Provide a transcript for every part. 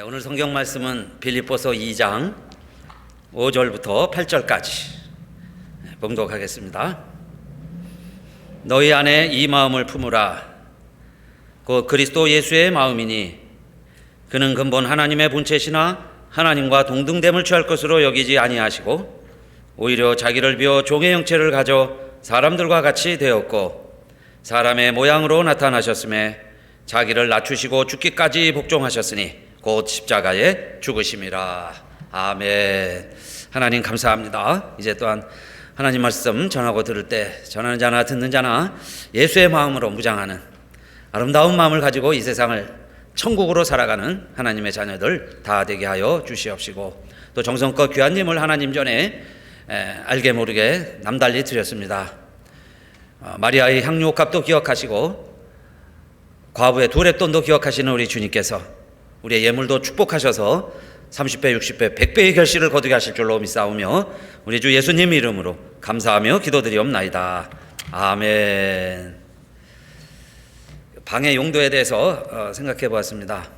오늘 성경 말씀은 빌립보서 2장 5절부터 8절까지 봉독하겠습니다. 너희 안에 이 마음을 품으라. 곧 그리스도 예수의 마음이니 그는 근본 하나님의 본체시나 하나님과 동등됨을 취할 것으로 여기지 아니하시고 오히려 자기를 비워 종의 형체를 가져 사람들과 같이 되었고 사람의 모양으로 나타나셨음에 자기를 낮추시고 죽기까지 복종하셨으니 곧 십자가에 죽으심이라. 아멘. 하나님 감사합니다. 이제 또한 하나님 말씀 전하고 들을 때 전하는 자나 듣는 자나 예수의 마음으로 무장하는 아름다운 마음을 가지고 이 세상을 천국으로 살아가는 하나님의 자녀들 다 되게 하여 주시옵시고, 또 정성껏 귀한 예물 하나님 전에 알게 모르게 남달리 드렸습니다. 마리아의 향유값도 기억하시고 과부의 두 렙돈도 기억하시는 우리 주님께서 우리의 예물도 축복하셔서 30배, 60배, 100배의 결실을 거두게 하실 줄로 믿사오며 우리 주 예수님 이름으로 감사하며 기도드리옵나이다. 아멘. 방의 용도에 대해서 생각해 보았습니다.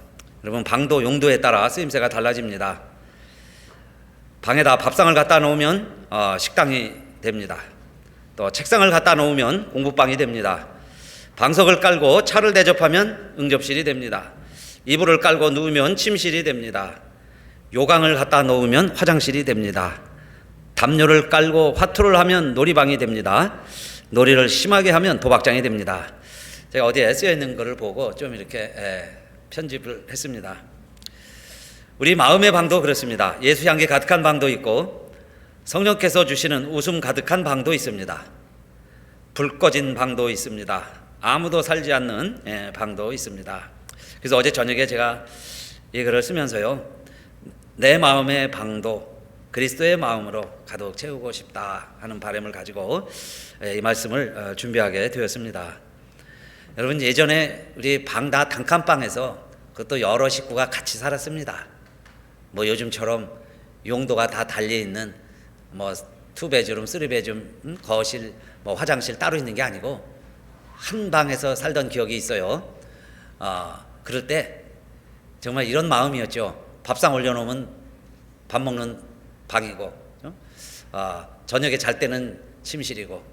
여러분, 방도 용도에 따라 쓰임새가 달라집니다. 방에다 밥상을 갖다 놓으면 식당이 됩니다. 또 책상을 갖다 놓으면 공부방이 됩니다. 방석을 깔고 차를 대접하면 응접실이 됩니다. 이불을 깔고 누우면 침실이 됩니다. 요강을 갖다 놓으면 화장실이 됩니다. 담요를 깔고 화투를 하면 놀이방이 됩니다. 놀이를 심하게 하면 도박장이 됩니다. 제가 어디에 쓰여있는 것을 보고 좀 이렇게 편집을 했습니다. 우리 마음의 방도 그렇습니다. 예수 향기 가득한 방도 있고 성령께서 주시는 웃음 가득한 방도 있습니다. 불 꺼진 방도 있습니다. 아무도 살지 않는 방도 있습니다. 그래서 어제 저녁에 제가 이 글을 쓰면서요, 내 마음의 방도 그리스도의 마음으로 가득 채우고 싶다 하는 바람을 가지고 이 말씀을 준비하게 되었습니다. 여러분, 예전에 우리 방 다 단칸방에서 그것도 여러 식구가 같이 살았습니다. 뭐 요즘처럼 용도가 다 달려있는 뭐 2베드룸, 3베드룸, 거실, 뭐 화장실 따로 있는 게 아니고 한 방에서 살던 기억이 있어요. 그럴 때 정말 이런 마음이었죠. 밥상 올려놓으면 밥 먹는 방이고, 저녁에 잘 때는 침실이고,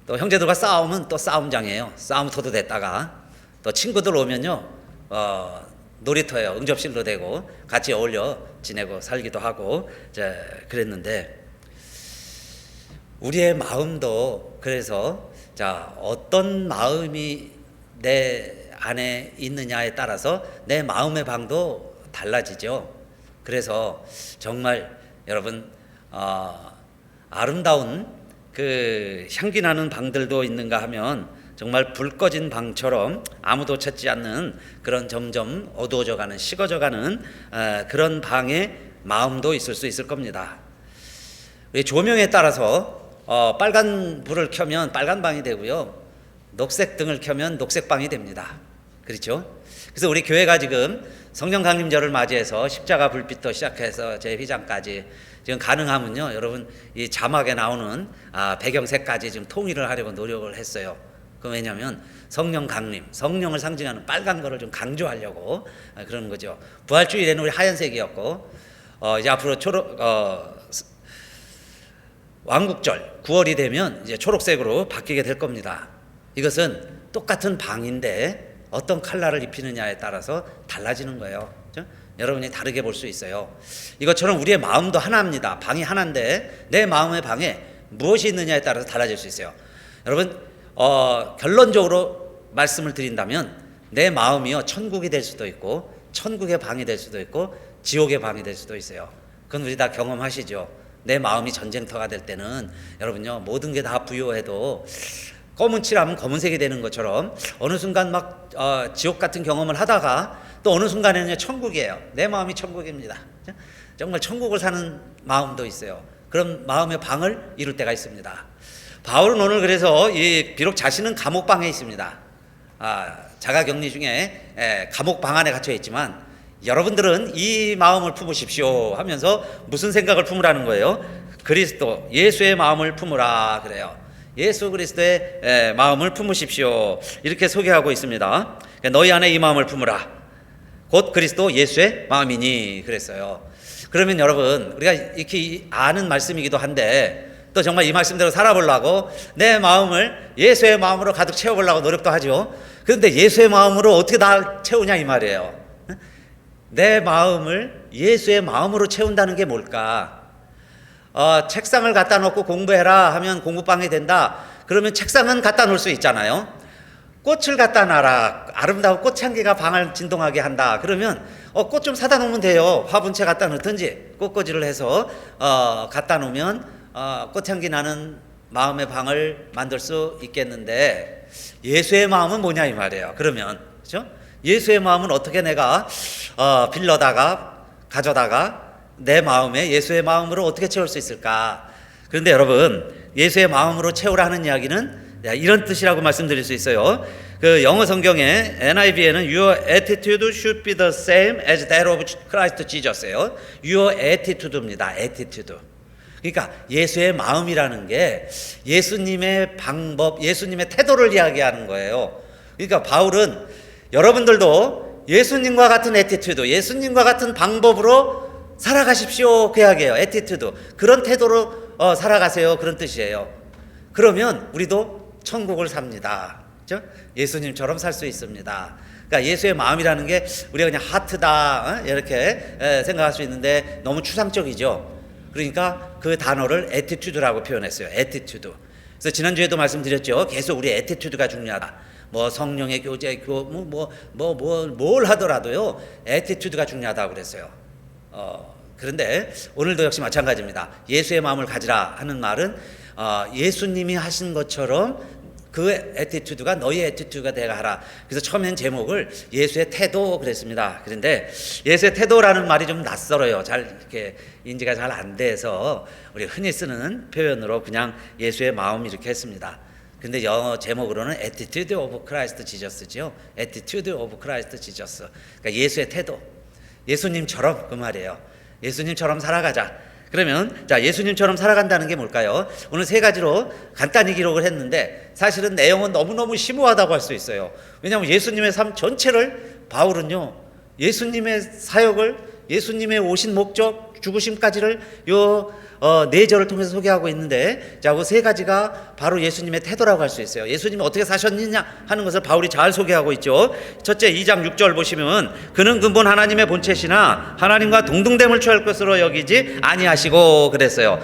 또 형제들과 싸우면 또 싸움장이에요. 싸움터도 됐다가 또 친구들 오면요, 놀이터예요. 응접실도 되고 같이 어울려 지내고 살기도 하고 그랬는데, 우리의 마음도 그래서 어떤 마음이 내 안에 있느냐에 따라서 내 마음의 방도 달라지죠. 그래서 정말 여러분, 아름다운 그 향기 나는 방들도 있는가 하면 정말 불 꺼진 방처럼 아무도 찾지 않는 그런 점점 어두워져 가는, 식어져 가는 그런 방의 마음도 있을 수 있을 겁니다. 조명에 따라서 빨간 불을 켜면 빨간 방이 되고요, 녹색 등을 켜면 녹색 방이 됩니다. 그렇죠? 그래서 우리 교회가 지금 성령 강림절을 맞이해서 십자가 불빛도 시작해서 제 휘장까지 지금 가능하면요, 여러분, 이 자막에 나오는 배경색까지 지금 통일을 하려고 노력을 했어요. 그 왜냐하면 성령 강림, 성령을 상징하는 빨간 거를 좀 강조하려고 그러는 거죠. 부활주일에는 우리 하얀색이었고, 이제 앞으로 왕국절 9월이 되면 이제 초록색으로 바뀌게 될 겁니다. 이것은 똑같은 방인데 어떤 컬러를 입히느냐에 따라서 달라지는 거예요. 그렇죠? 여러분이 다르게 볼 수 있어요. 이것처럼 우리의 마음도 하나입니다. 방이 하나인데 내 마음의 방에 무엇이 있느냐에 따라서 달라질 수 있어요. 여러분, 결론적으로 말씀을 드린다면 내 마음이요, 천국이 될 수도 있고 천국의 방이 될 수도 있고 지옥의 방이 될 수도 있어요. 그건 우리 다 경험하시죠. 내 마음이 전쟁터가 될 때는 여러분요, 모든 게 다 부요해도 검은 칠하면 검은색이 되는 것처럼 어느 순간 막 지옥 같은 경험을 하다가 또 어느 순간에는 천국이에요. 내 마음이 천국입니다. 정말 천국을 사는 마음도 있어요. 그런 마음의 방을 이룰 때가 있습니다. 바울은 오늘 그래서 비록 자신은 감옥방에 있습니다. 자가격리 중에 감옥방 안에 갇혀 있지만 여러분들은 이 마음을 품으십시오 하면서 무슨 생각을 품으라는 거예요? 그리스도 예수의 마음을 품으라 그래요. 예수 그리스도의 마음을 품으십시오, 이렇게 소개하고 있습니다. 너희 안에 이 마음을 품으라. 곧 그리스도 예수의 마음이니 그랬어요. 그러면 여러분, 우리가 이렇게 아는 말씀이기도 한데 또 정말 이 말씀대로 살아보려고 내 마음을 예수의 마음으로 가득 채워보려고 노력도 하죠. 그런데 예수의 마음으로 어떻게 다 채우냐 이 말이에요. 내 마음을 예수의 마음으로 채운다는 게 뭘까? 책상을 갖다 놓고 공부해라 하면 공부방이 된다. 그러면 책상은 갖다 놓을 수 있잖아요. 꽃을 갖다 놔라. 아름다운 꽃향기가 방을 진동하게 한다. 그러면 꽃 좀 사다 놓으면 돼요. 화분채 갖다 놓든지 꽃꽂이를 해서 갖다 놓으면 꽃향기 나는 마음의 방을 만들 수 있겠는데 예수의 마음은 뭐냐 이 말이에요. 그러면 그렇죠? 예수의 마음은 어떻게 내가 빌려다가 가져다가 내 마음에 예수의 마음으로 어떻게 채울 수 있을까? 그런데 여러분, 예수의 마음으로 채우라는 이야기는 이런 뜻이라고 말씀드릴 수 있어요. 그 영어 성경에 NIV에는 Your attitude should be the same as that of Christ Jesus예요. Your attitude입니다. attitude. 그러니까 예수의 마음이라는 게 예수님의 방법, 예수님의 태도를 이야기하는 거예요. 그러니까 바울은 여러분들도 예수님과 같은 attitude, 예수님과 같은 방법으로 살아가십시오. 그 이야기예요. attitude. 그런 태도로 살아가세요. 그런 뜻이에요. 그러면 우리도 천국을 삽니다. 그렇죠? 예수님처럼 살 수 있습니다. 그러니까 예수의 마음이라는 게 우리가 그냥 하트다 이렇게 생각할 수 있는데 너무 추상적이죠. 그러니까 그 단어를 attitude라고 표현했어요. attitude. 그래서 지난주에도 말씀드렸죠. 계속 우리 attitude가 중요하다. 뭐 성령의 교제, 뭘 하더라도요, attitude가 중요하다고 그랬어요. 그런데 오늘도 역시 마찬가지입니다. 예수의 마음을 가지라 하는 말은 예수님이 하신 것처럼 그 애티튜드가 너희 애티튜드가 되게 하라. 그래서 처음엔 제목을 예수의 태도 그랬습니다. 그런데 예수의 태도라는 말이 좀 낯설어요. 잘 이렇게 인지가 잘 안 돼서 우리 흔히 쓰는 표현으로 그냥 예수의 마음 이렇게 했습니다. 근데 영어 제목으로는 Attitude of Christ Jesus죠. Attitude of Christ Jesus. 그러니까 예수의 태도. 예수님처럼 그 말이에요. 예수님처럼 살아가자. 그러면 자, 예수님처럼 살아간다는 게 뭘까요? 오늘 세 가지로 간단히 기록을 했는데 사실은 내용은 너무너무 심오하다고 할 수 있어요. 왜냐하면 예수님의 삶 전체를 바울은요, 예수님의 사역을, 예수님의 오신 목적, 죽으심까지를 요 4절을 통해서 소개하고 있는데, 자, 그 세 가지가 바로 예수님의 태도라고 할 수 있어요. 예수님이 어떻게 사셨느냐 하는 것을 바울이 잘 소개하고 있죠. 첫째 2장 6절 보시면 그는 근본 하나님의 본체시나 하나님과 동등됨을 취할 것으로 여기지 아니하시고 그랬어요.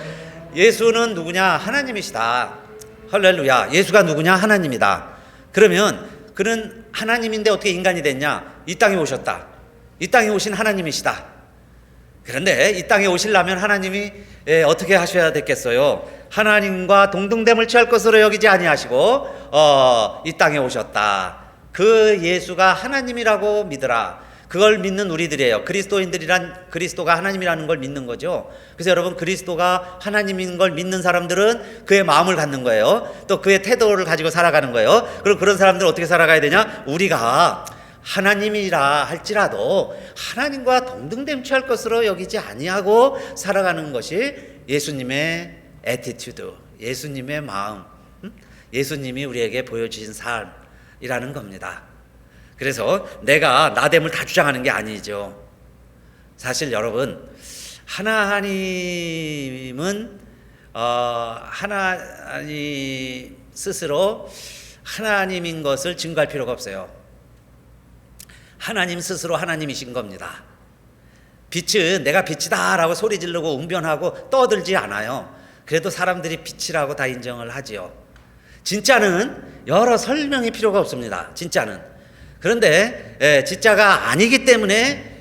예수는 누구냐? 하나님이시다. 할렐루야. 예수가 누구냐? 하나님이다. 그러면 그는 하나님인데 어떻게 인간이 됐냐? 이 땅에 오셨다. 이 땅에 오신 하나님이시다. 그런데 이 땅에 오시려면 하나님이 어떻게 하셔야 됐겠어요? 하나님과 동등됨을 취할 것으로 여기지 아니하시고 이 땅에 오셨다. 그 예수가 하나님이라고 믿으라. 그걸 믿는 우리들이에요. 그리스도인들이란 그리스도가 하나님이라는 걸 믿는 거죠. 그래서 여러분, 그리스도가 하나님인 걸 믿는 사람들은 그의 마음을 갖는 거예요. 또 그의 태도를 가지고 살아가는 거예요. 그럼 그런 사람들은 어떻게 살아가야 되냐? 우리가 하나님이라 할지라도 하나님과 동등됨 취할 것으로 여기지 아니하고 살아가는 것이 예수님의 애티튜드, 예수님의 마음, 예수님이 우리에게 보여주신 삶이라는 겁니다. 그래서 내가 나됨을 다 주장하는 게 아니죠. 사실 여러분, 하나님은 하나님 스스로 하나님인 것을 증거할 필요가 없어요. 하나님 스스로 하나님이신 겁니다. 빛은 내가 빛이다 라고 소리 지르고 웅변하고 떠들지 않아요. 그래도 사람들이 빛이라고 다 인정을 하지요. 진짜는 여러 설명이 필요가 없습니다. 진짜는. 그런데 진짜가 아니기 때문에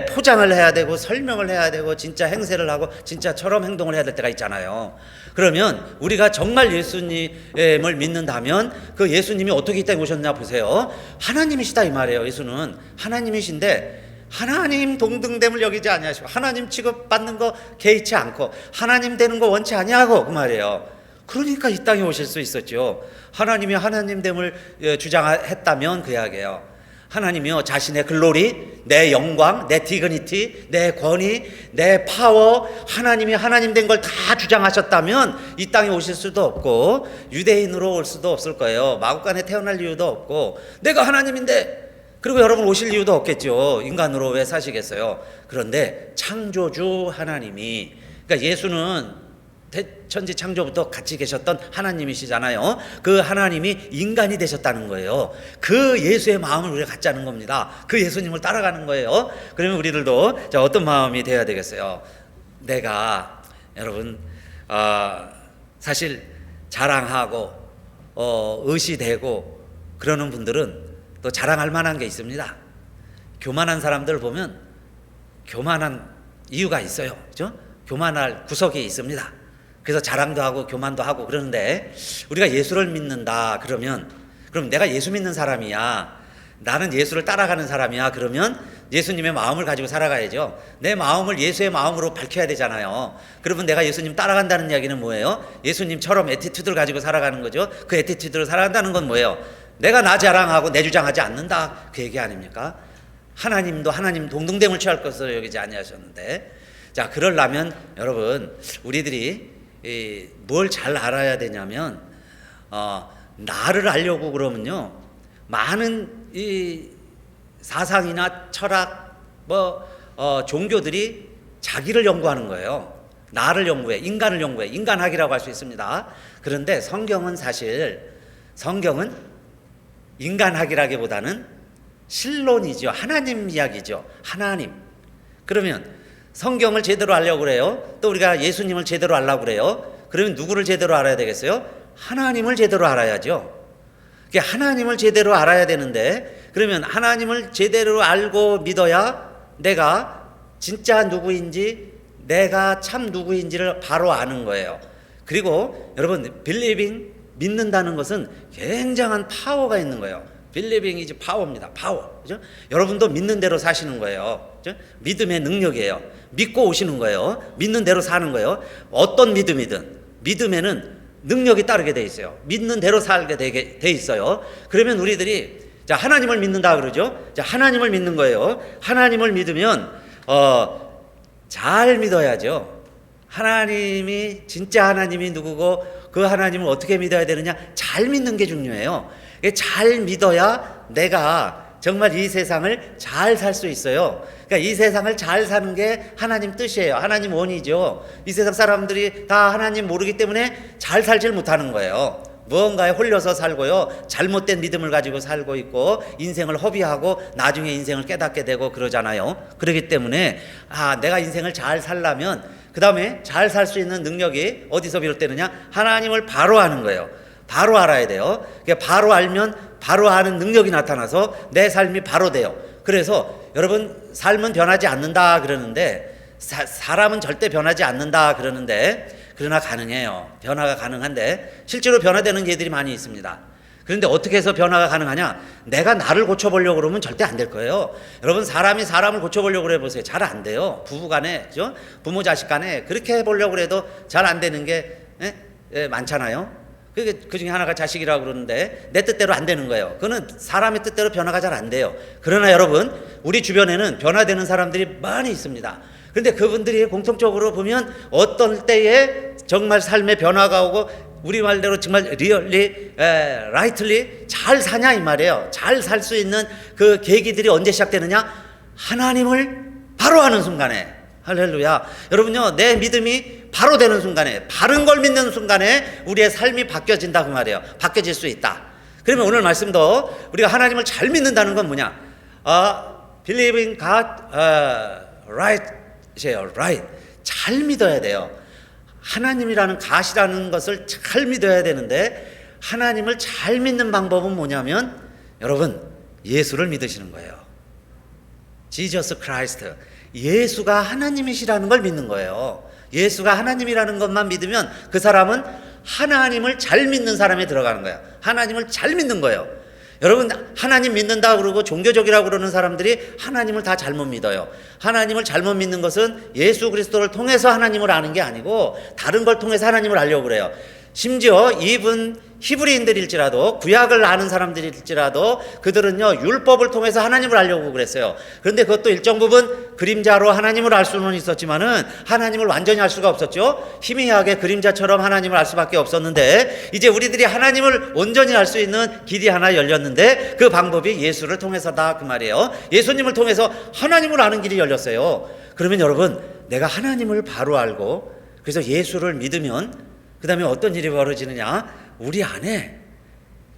포장을 해야 되고 설명을 해야 되고 진짜 행세를 하고 진짜처럼 행동을 해야 될 때가 있잖아요. 그러면 우리가 정말 예수님을 믿는다면 그 예수님이 어떻게 이 땅에 오셨나 보세요. 하나님이시다 이 말이에요. 예수는 하나님이신데 하나님 동등됨을 여기지 아니하시고 하나님 취급받는 거 개의치 않고 하나님 되는 거 원치 아니하고 그 말이에요. 그러니까 이 땅에 오실 수 있었죠. 하나님이 하나님됨을 주장했다면 그 이야기예요. 하나님이요, 자신의 글로리, 내 영광, 내 디그니티, 내 권위, 내 파워, 하나님이 하나님 된 걸 다 주장하셨다면 이 땅에 오실 수도 없고 유대인으로 올 수도 없을 거예요. 마국간에 태어날 이유도 없고 내가 하나님인데 그리고 여러분 오실 이유도 없겠죠. 인간으로 왜 사시겠어요? 그런데 창조주 하나님이, 그러니까 예수는 천지 창조부터 같이 계셨던 하나님이시잖아요. 그 하나님이 인간이 되셨다는 거예요. 그 예수의 마음을 우리가 갖자는 겁니다. 그 예수님을 따라가는 거예요. 그러면 우리들도 자, 어떤 마음이 돼야 되겠어요? 내가 여러분 사실 자랑하고 의시되고 그러는 분들은 또 자랑할 만한 게 있습니다. 교만한 사람들 보면 교만한 이유가 있어요. 그죠? 교만할 구석이 있습니다. 그래서 자랑도 하고 교만도 하고 그러는데, 우리가 예수를 믿는다 그러면, 그럼 내가 예수 믿는 사람이야, 나는 예수를 따라가는 사람이야, 그러면 예수님의 마음을 가지고 살아가야죠. 내 마음을 예수의 마음으로 밝혀야 되잖아요. 그러면 내가 예수님 따라간다는 이야기는 뭐예요? 예수님처럼 애티튜드를 가지고 살아가는 거죠. 그 애티튜드로 살아간다는 건 뭐예요? 내가 나 자랑하고 내 주장하지 않는다, 그 얘기 아닙니까? 하나님도 하나님 동등됨을 취할 것으로 여기지 아니하셨는데, 자, 그러려면 여러분 우리들이 뭘 잘 알아야 되냐면, 나를 알려고 그러면요, 많은 이 사상이나 철학, 종교들이 자기를 연구하는 거예요. 나를 연구해, 인간을 연구해, 인간학이라고 할 수 있습니다. 그런데 성경은 인간학이라기보다는 신론이죠. 하나님 이야기죠. 하나님. 그러면 성경을 제대로 알려고 그래요. 또 우리가 예수님을 제대로 알려고 그래요. 그러면 누구를 제대로 알아야 되겠어요? 하나님을 제대로 알아야죠. 하나님을 제대로 알아야 되는데, 그러면 하나님을 제대로 알고 믿어야 내가 진짜 누구인지, 내가 참 누구인지를 바로 아는 거예요. 그리고 여러분, believing, 믿는다는 것은 굉장한 파워가 있는 거예요. believing is power입니다. 파워. 그죠? 여러분도 믿는 대로 사시는 거예요. 그죠? 믿음의 능력이에요. 믿고 오시는 거예요. 믿는 대로 사는 거예요. 어떤 믿음이든 믿음에는 능력이 따르게 돼 있어요. 믿는 대로 살게 돼 있어요. 그러면 우리들이 자, 하나님을 믿는다 그러죠. 자, 하나님을 믿는 거예요. 하나님을 믿으면 잘 믿어야죠. 하나님이 진짜 하나님이 누구고 그 하나님을 어떻게 믿어야 되느냐, 잘 믿는 게 중요해요. 잘 믿어야 내가 정말 이 세상을 잘 살 수 있어요. 그러니까 이 세상을 잘 사는 게 하나님 뜻이에요. 하나님 원이죠. 이 세상 사람들이 다 하나님 모르기 때문에 잘 살질 못하는 거예요. 무언가에 홀려서 살고요, 잘못된 믿음을 가지고 살고 있고 인생을 허비하고 나중에 인생을 깨닫게 되고 그러잖아요. 그렇기 때문에 내가 인생을 잘 살려면 그 다음에 잘 살 수 있는 능력이 어디서 비롯되느냐? 하나님을 바로 아는 거예요. 바로 알아야 돼요. 바로 알면 바로 아는 능력이 나타나서 내 삶이 바로 돼요. 그래서 여러분, 삶은 변하지 않는다 그러는데, 사람은 절대 변하지 않는다 그러는데, 그러나 가능해요. 변화가 가능한데 실제로 변화되는 예들이 많이 있습니다. 그런데 어떻게 해서 변화가 가능하냐? 내가 나를 고쳐보려고 그러면 절대 안 될 거예요. 여러분, 사람이 사람을 고쳐보려고 해보세요. 잘 안 돼요. 부부간에, 그죠? 부모 자식 간에 그렇게 해보려고 해도 잘 안 되는 게 많잖아요. 그 중에 하나가 자식이라고 그러는데 내 뜻대로 안 되는 거예요. 그거는 사람의 뜻대로 변화가 잘 안 돼요. 그러나 여러분, 우리 주변에는 변화되는 사람들이 많이 있습니다. 그런데 그분들이 공통적으로 보면 어떤 때에 정말 삶의 변화가 오고 우리 말대로 정말 리얼리, 라이틀리 잘 사냐 이 말이에요. 잘 살 수 있는 그 계기들이 언제 시작되느냐? 하나님을 바로 아는 순간에. 할렐루야. 여러분요, 내 믿음이 바로 되는 순간에, 바른 걸 믿는 순간에 우리의 삶이 바뀌어진다 그 말이에요. 바뀌어질 수 있다. 그러면 오늘 말씀도 우리가 하나님을 잘 믿는다는 건 뭐냐? Believing God right. 잘 믿어야 돼요. 하나님이라는 가시라는 것을 잘 믿어야 되는데, 하나님을 잘 믿는 방법은 뭐냐면 여러분, 예수를 믿으시는 거예요. 지저스 크라이스트. 예수가 하나님이시라는 걸 믿는 거예요. 예수가 하나님이라는 것만 믿으면 그 사람은 하나님을 잘 믿는 사람에 들어가는 거예요. 하나님을 잘 믿는 거예요. 여러분, 하나님 믿는다 그러고 종교적이라고 그러는 사람들이 하나님을 다 잘못 믿어요. 하나님을 잘못 믿는 것은 예수 그리스도를 통해서 하나님을 아는 게 아니고 다른 걸 통해서 하나님을 알려고 그래요. 심지어 이분 히브리인들일지라도, 구약을 아는 사람들일지라도 그들은요 율법을 통해서 하나님을 알려고 그랬어요. 그런데 그것도 일정 부분 그림자로 하나님을 알 수는 있었지만은 하나님을 완전히 알 수가 없었죠. 희미하게 그림자처럼 하나님을 알 수밖에 없었는데, 이제 우리들이 하나님을 온전히 알 수 있는 길이 하나 열렸는데, 그 방법이 예수를 통해서다 그 말이에요. 예수님을 통해서 하나님을 아는 길이 열렸어요. 그러면 여러분, 내가 하나님을 바로 알고 그래서 예수를 믿으면 그 다음에 어떤 일이 벌어지느냐? 우리 안에,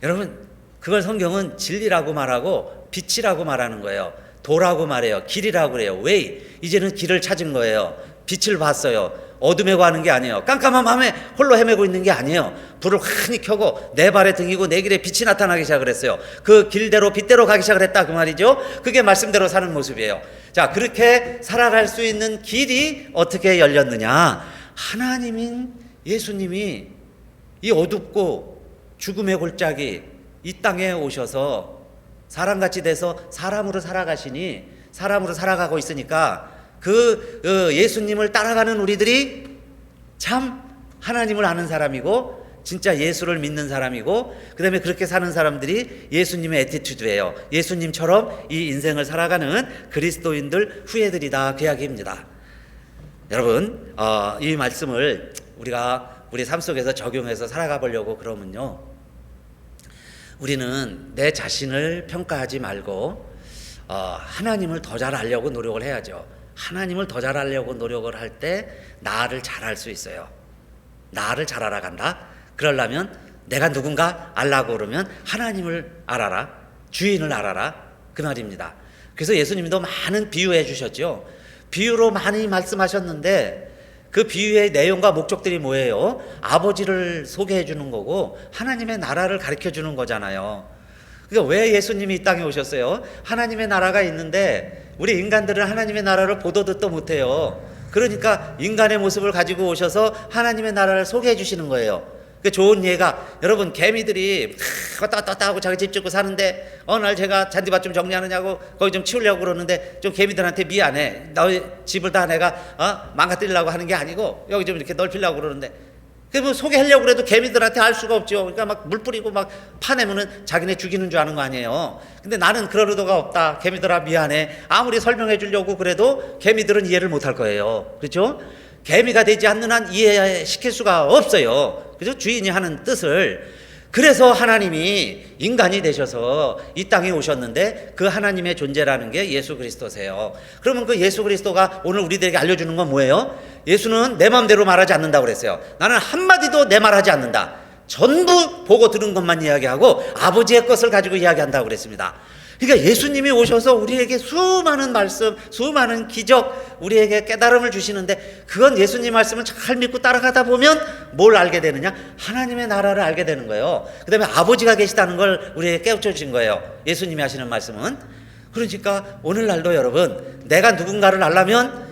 여러분, 그걸 성경은 진리라고 말하고 빛이라고 말하는 거예요. 도라고 말해요. 길이라고 그래요. 왜? 이제는 길을 찾은 거예요. 빛을 봤어요. 어둠에 가는 게 아니에요. 깜깜한 밤에 홀로 헤매고 있는 게 아니에요. 불을 환히 켜고 내 발에 등이고 내 길에 빛이 나타나기 시작을 했어요. 그 길대로 빛대로 가기 시작을 했다 그 말이죠. 그게 말씀대로 사는 모습이에요. 자, 그렇게 살아갈 수 있는 길이 어떻게 열렸느냐? 하나님인 예수님이 이 어둡고 죽음의 골짜기 이 땅에 오셔서 사람같이 돼서 사람으로 살아가시니, 사람으로 살아가고 있으니까 그 예수님을 따라가는 우리들이 참 하나님을 아는 사람이고 진짜 예수를 믿는 사람이고, 그 다음에 그렇게 사는 사람들이 예수님의 애티튜드예요. 예수님처럼 이 인생을 살아가는 그리스도인들, 후예들이다 그 이야기입니다. 여러분, 이 말씀을 우리가 우리 삶 속에서 적용해서 살아가 보려고 그러면요, 우리는 내 자신을 평가하지 말고 하나님을 더 잘 알려고 노력을 해야죠. 하나님을 더 잘 알려고 노력을 할 때 나를 잘 알 수 있어요. 나를 잘 알아간다. 그러려면 내가 누군가 알라고 그러면 하나님을 알아라, 주인을 알아라 그 말입니다. 그래서 예수님도 많은 비유해 주셨죠. 비유로 많이 말씀하셨는데 그 비유의 내용과 목적들이 뭐예요? 아버지를 소개해 주는 거고 하나님의 나라를 가르쳐 주는 거잖아요. 그러니까 왜 예수님이 이 땅에 오셨어요? 하나님의 나라가 있는데 우리 인간들은 하나님의 나라를 보도 듣도 못해요. 그러니까 인간의 모습을 가지고 오셔서 하나님의 나라를 소개해 주시는 거예요. 그 좋은 예가, 여러분, 개미들이 왔다 갔다 하고 자기 집 짓고 사는데 어느 날 제가 잔디밭 좀 정리하느냐고 거기 좀 치우려고 그러는데 좀 개미들한테 미안해, 너희 집을 다 내가 망가뜨리려고 하는 게 아니고 여기 좀 이렇게 넓히려고 그러는데, 그 뭐 소개하려고 그래도 개미들한테 알 수가 없죠. 그러니까 막 물 뿌리고 막 파내면은 자기네 죽이는 줄 아는 거 아니에요. 근데 나는 그럴 의도가 없다, 개미들아 미안해, 아무리 설명해 주려고 그래도 개미들은 이해를 못 할 거예요. 그렇죠? 개미가 되지 않는 한 이해시킬 수가 없어요. 그죠? 주인이 하는 뜻을. 그래서 하나님이 인간이 되셔서 이 땅에 오셨는데 그 하나님의 존재라는 게 예수 그리스도세요. 그러면 그 예수 그리스도가 오늘 우리들에게 알려주는 건 뭐예요? 예수는 내 마음대로 말하지 않는다고 그랬어요. 나는 한마디도 내 말하지 않는다. 전부 보고 들은 것만 이야기하고 아버지의 것을 가지고 이야기한다고 그랬습니다. 그러니까 예수님이 오셔서 우리에게 수많은 말씀, 수많은 기적, 우리에게 깨달음을 주시는데 그건 예수님 말씀을 잘 믿고 따라가다 보면 뭘 알게 되느냐? 하나님의 나라를 알게 되는 거예요. 그 다음에 아버지가 계시다는 걸 우리에게 깨우쳐 주신 거예요. 예수님이 하시는 말씀은. 그러니까 오늘날도 여러분, 내가 누군가를 알려면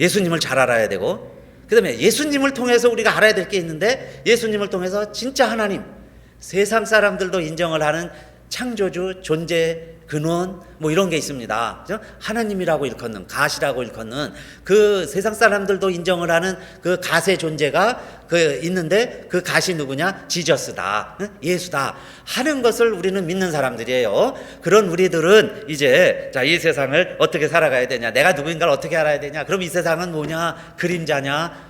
예수님을 잘 알아야 되고, 그 다음에 예수님을 통해서 우리가 알아야 될 게 있는데, 예수님을 통해서 진짜 하나님, 세상 사람들도 인정을 하는 창조주, 존재, 근원 뭐 이런 게 있습니다. 하나님이라고 일컫는, 가시라고 일컫는 그 세상 사람들도 인정을 하는 그 가세 존재가 그 있는데 그 가시 누구냐? 지저스다, 예수다 하는 것을 우리는 믿는 사람들이에요. 그런 우리들은 이제 자, 이 세상을 어떻게 살아가야 되냐? 내가 누구인가를 어떻게 알아야 되냐? 그럼 이 세상은 뭐냐? 그림자냐?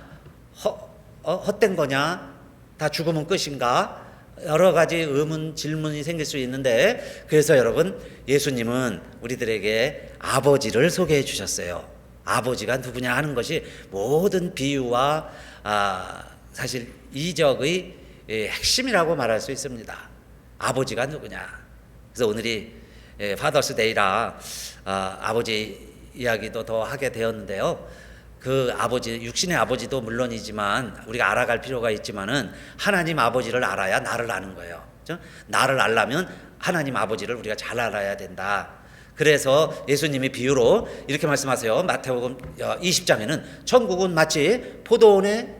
헛된 거냐? 다 죽으면 끝인가? 여러 가지 의문, 질문이 생길 수 있는데, 그래서 여러분, 예수님은 우리들에게 아버지를 소개해 주셨어요. 아버지가 누구냐 하는 것이 모든 비유와 사실 이적의 핵심이라고 말할 수 있습니다. 아버지가 누구냐. 그래서 오늘이 파더스 데이라 아버지 이야기도 더 하게 되었는데요. 그 아버지, 육신의 아버지도 물론이지만 우리가 알아갈 필요가 있지만은 하나님 아버지를 알아야 나를 아는 거예요. 그렇죠? 나를 알려면 하나님 아버지를 우리가 잘 알아야 된다. 그래서 예수님이 비유로 이렇게 말씀하세요. 마태복음 20장에는 천국은 마치 포도원에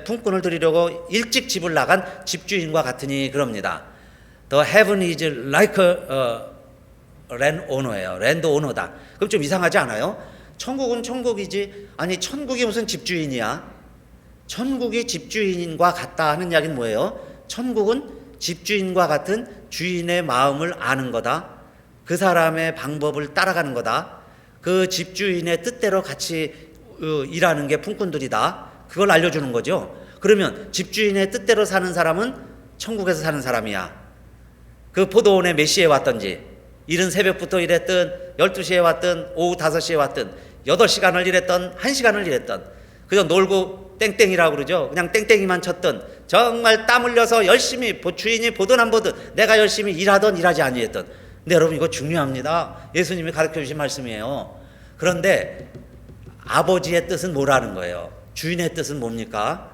품꾼을 드리려고 일찍 집을 나간 집주인과 같으니 그럽니다. The heaven is like a landowner예요. 랜드오너다. 그럼 좀 이상하지 않아요? 천국은 천국이지, 아니 천국이 무슨 집주인이야? 천국이 집주인과 같다 하는 이야기는 뭐예요? 천국은 집주인과 같은 주인의 마음을 아는 거다. 그 사람의 방법을 따라가는 거다. 그 집주인의 뜻대로 같이 일하는 게 품꾼들이다. 그걸 알려주는 거죠. 그러면 집주인의 뜻대로 사는 사람은 천국에서 사는 사람이야. 그 포도원에 몇 시에 왔든지, 이른 새벽부터 일했든 12시에 왔든 오후 5시에 왔든 8시간을 일했던 1시간을 일했던, 그저 놀고 땡땡이라고 그러죠. 그냥 땡땡이만 쳤던, 정말 땀 흘려서 열심히 주인이 보든 안 보든 내가 열심히 일하던 일하지 아니했던. 근데 여러분, 이거 중요합니다. 예수님이 가르쳐 주신 말씀이에요. 그런데 아버지의 뜻은 뭐라는 거예요? 주인의 뜻은 뭡니까?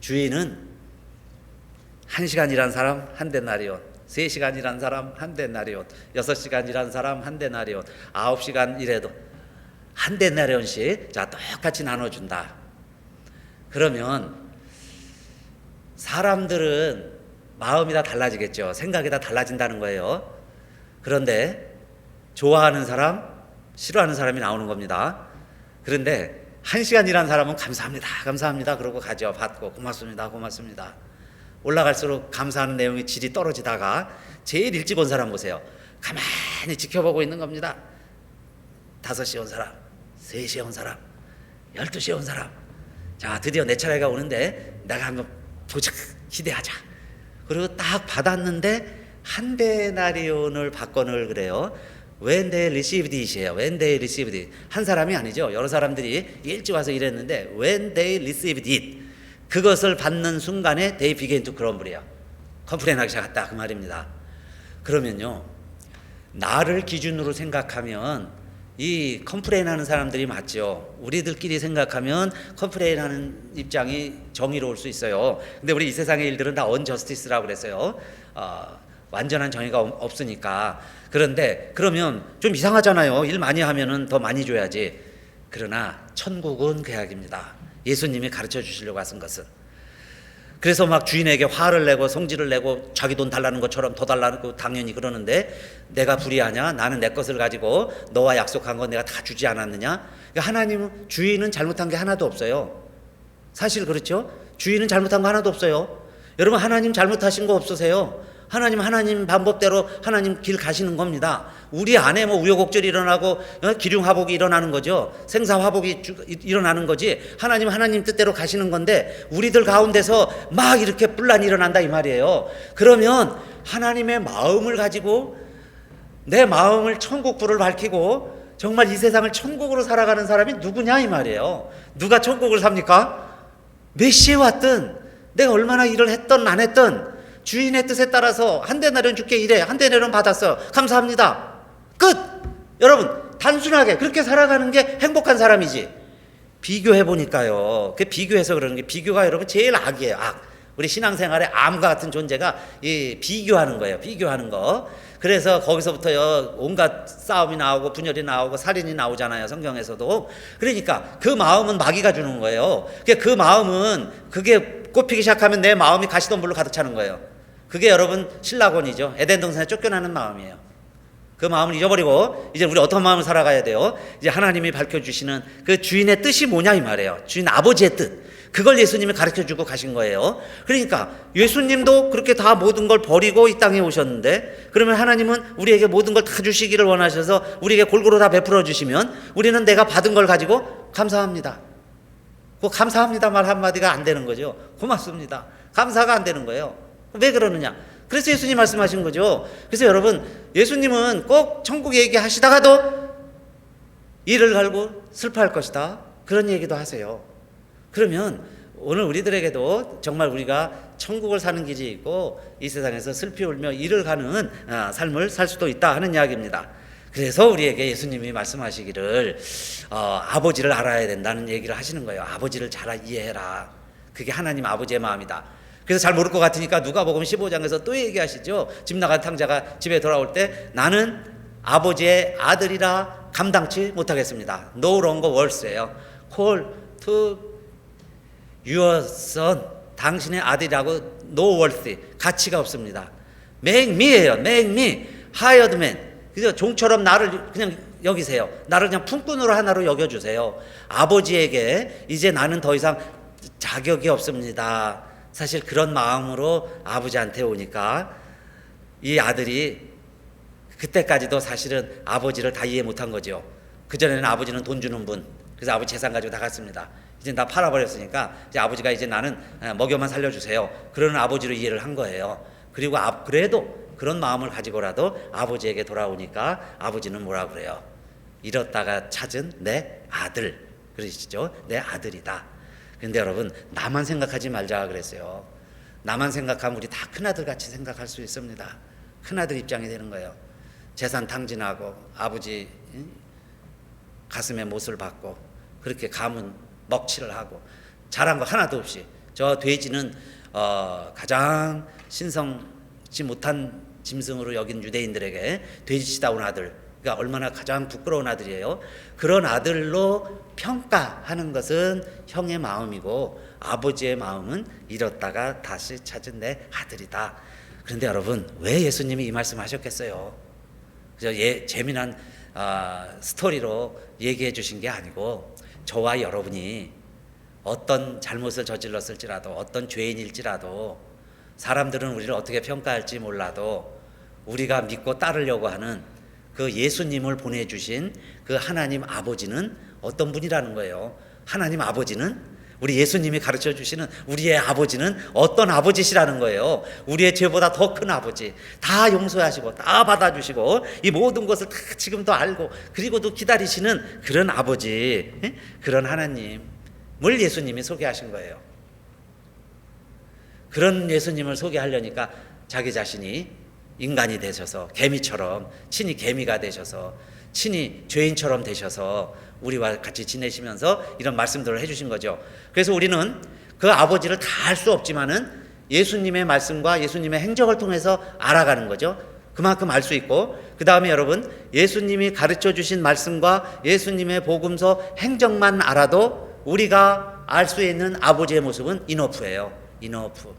주인은 1시간 일한 사람 한 데나리온, 3시간 일한 사람 한 데나리온, 6시간 일한 사람 한 데나리온, 9시간 일해도 한 데나리온씩 자 똑같이 나눠준다. 그러면 사람들은 마음이 다 달라지겠죠. 생각이 다 달라진다는 거예요. 그런데 좋아하는 사람, 싫어하는 사람이 나오는 겁니다. 그런데 1시간 일한 사람은 감사합니다, 감사합니다 그러고 가죠. 받고 고맙습니다, 고맙습니다. 올라갈수록 감사하는 내용의 질이 떨어지다가 제일 일찍 온 사람 보세요. 가만히 지켜보고 있는 겁니다. 5시에 온 사람, 3시에 온 사람, 12시에 온 사람. 자, 드디어 내 차례가 오는데 내가 한번 보자, 기대하자. 그리고 딱 받았는데 한 데나리온을 받건을 그래요. When they received it이에요. When they received it. 한 사람이 아니죠. 여러 사람들이 일찍 와서 일했는데 when they received it, 그것을 받는 순간에 they began to grumble이에요. 컴플레인하기 시작했다, 그 말입니다. 그러면요, 나를 기준으로 생각하면 이 컴플레인하는 사람들이 맞죠. 우리들끼리 생각하면 컴플레인하는 입장이 정의로울 수 있어요. 근데 우리 이 세상의 일들은 다 언저스티스라고 그랬어요. 완전한 정의가 없으니까. 그런데 그러면 좀 이상하잖아요. 일 많이 하면은 더 많이 줘야지. 그러나 천국은 계약입니다. 예수님이 가르쳐 주시려고 하신 것은. 그래서 막 주인에게 화를 내고 성질을 내고 자기 돈 달라는 것처럼 더 달라고 당연히 그러는데, 내가 불의하냐? 나는 내 것을 가지고 너와 약속한 건 내가 다 주지 않았느냐? 그러니까 하나님은, 주인은 잘못한 게 하나도 없어요. 사실 그렇죠? 주인은 잘못한 거 하나도 없어요. 여러분, 하나님 잘못하신 거 없으세요? 하나님 방법대로 하나님 길 가시는 겁니다. 우리 안에 뭐 우여곡절이 일어나고 기륭화복이 일어나는 거죠. 생사화복이 일어나는 거지. 하나님 뜻대로 가시는 건데 우리들 가운데서 막 이렇게 분란이 일어난다 이 말이에요. 그러면 하나님의 마음을 가지고 내 마음을 천국 불을 밝히고 정말 이 세상을 천국으로 살아가는 사람이 누구냐 이 말이에요. 누가 천국을 삽니까? 몇 시에 왔든 내가 얼마나 일을 했든 안 했든 주인의 뜻에 따라서 한 데나리온 줄게 이래, 한 데나리온 받았어, 감사합니다, 끝. 여러분, 단순하게 그렇게 살아가는 게 행복한 사람이지. 비교해 보니까요, 그 비교해서 그러는 게, 비교가 여러분 제일 악이에요. 악. 우리 신앙생활에 암과 같은 존재가 이 비교하는 거예요. 비교하는 거. 그래서 거기서부터요 온갖 싸움이 나오고 분열이 나오고 살인이 나오잖아요, 성경에서도. 그러니까 그 마음은 마귀가 주는 거예요. 그 마음은, 그게 꼽히기 시작하면 내 마음이 가시덤불로 가득 차는 거예요. 그게 여러분 신라곤이죠. 에덴 동산에 쫓겨나는 마음이에요. 그 마음을 잊어버리고 이제 우리 어떤 마음을 살아가야 돼요? 이제 하나님이 밝혀주시는 그 주인의 뜻이 뭐냐 이 말이에요. 주인 아버지의 뜻, 그걸 예수님이 가르쳐주고 가신 거예요. 그러니까 예수님도 그렇게 다 모든 걸 버리고 이 땅에 오셨는데, 그러면 하나님은 우리에게 모든 걸 다 주시기를 원하셔서 우리에게 골고루 다 베풀어 주시면 우리는 내가 받은 걸 가지고 감사합니다, 그 감사합니다 말 한마디가 안 되는 거죠. 고맙습니다, 감사가 안 되는 거예요. 왜 그러느냐? 그래서 예수님 말씀하신 거죠. 그래서 여러분, 예수님은 꼭 천국 얘기하시다가도 이를 갈고 슬퍼할 것이다, 그런 얘기도 하세요. 그러면 오늘 우리들에게도 정말 우리가 천국을 사는 길이 있고 이 세상에서 슬피 울며 이를 가는 삶을 살 수도 있다 하는 이야기입니다. 그래서 우리에게 예수님이 말씀하시기를 아버지를 알아야 된다는 얘기를 하시는 거예요. 아버지를 잘 이해해라. 그게 하나님 아버지의 마음이다. 그래서 잘 모를 것 같으니까 누가복음 15장에서 또 얘기하시죠. 집 나간 탕자가 집에 돌아올 때 나는 아버지의 아들이라 감당치 못하겠습니다. No longer worth예요. Call to your son. 당신의 아들이라고 no worth, 가치가 없습니다. Make me예요. Make me hired man. 그래서 종처럼 나를 그냥 여기세요. 나를 그냥 품꾼으로 하나로 여겨주세요. 아버지에게 이제 나는 더 이상 자격이 없습니다. 사실 그런 마음으로 아버지한테 오니까 이 아들이 그때까지도 사실은 아버지를 다 이해 못한 거죠. 그전에는 아버지는 돈 주는 분, 그래서 아버지 재산 가지고 다 갔습니다. 이제 다 팔아버렸으니까 이제 아버지가 이제 나는 먹여만 살려주세요, 그러는 아버지로 이해를 한 거예요. 그리고 그래도 그런 마음을 가지고라도 아버지에게 돌아오니까 아버지는 뭐라 그래요? 잃었다가 찾은 내 아들, 그러시죠? 내 아들이다. 근데 여러분, 나만 생각하지 말자 그랬어요. 나만 생각하면 우리 다 큰아들 같이 생각할 수 있습니다. 큰아들 입장이 되는 거예요. 재산 탕진하고 아버지 가슴에 못을 박고 그렇게 가문 먹칠을 하고 잘한 거 하나도 없이, 저 돼지는 가장 신성치 못한 짐승으로 여긴 유대인들에게 돼지다운 아들, 그러니까 얼마나 가장 부끄러운 아들이에요. 그런 아들로 평가하는 것은 형의 마음이고 아버지의 마음은 잃었다가 다시 찾은 내 아들이다. 그런데 여러분, 왜 예수님이 이 말씀 하셨겠어요? 그저 재미난 스토리로 얘기해 주신 게 아니고, 저와 여러분이 어떤 잘못을 저질렀을지라도, 어떤 죄인일지라도, 사람들은 우리를 어떻게 평가할지 몰라도 우리가 믿고 따르려고 하는 그 예수님을 보내주신 그 하나님 아버지는 어떤 분이라는 거예요. 하나님 아버지는, 우리 예수님이 가르쳐 주시는 우리의 아버지는 어떤 아버지시라는 거예요. 우리의 죄보다 더 큰 아버지, 다 용서하시고 다 받아주시고 이 모든 것을 다 지금도 알고 그리고도 기다리시는 그런 아버지, 그런 하나님을 예수님이 소개하신 거예요. 그런 예수님을 소개하려니까 자기 자신이 인간이 되셔서 개미처럼, 친히 개미가 되셔서, 친히 죄인처럼 되셔서 우리와 같이 지내시면서 이런 말씀들을 해주신 거죠. 그래서 우리는 그 아버지를 다 알 수 없지만은 예수님의 말씀과 예수님의 행적을 통해서 알아가는 거죠. 그만큼 알 수 있고, 그 다음에 여러분, 예수님이 가르쳐 주신 말씀과 예수님의 복음서 행적만 알아도 우리가 알 수 있는 아버지의 모습은 이너프예요. 이너프.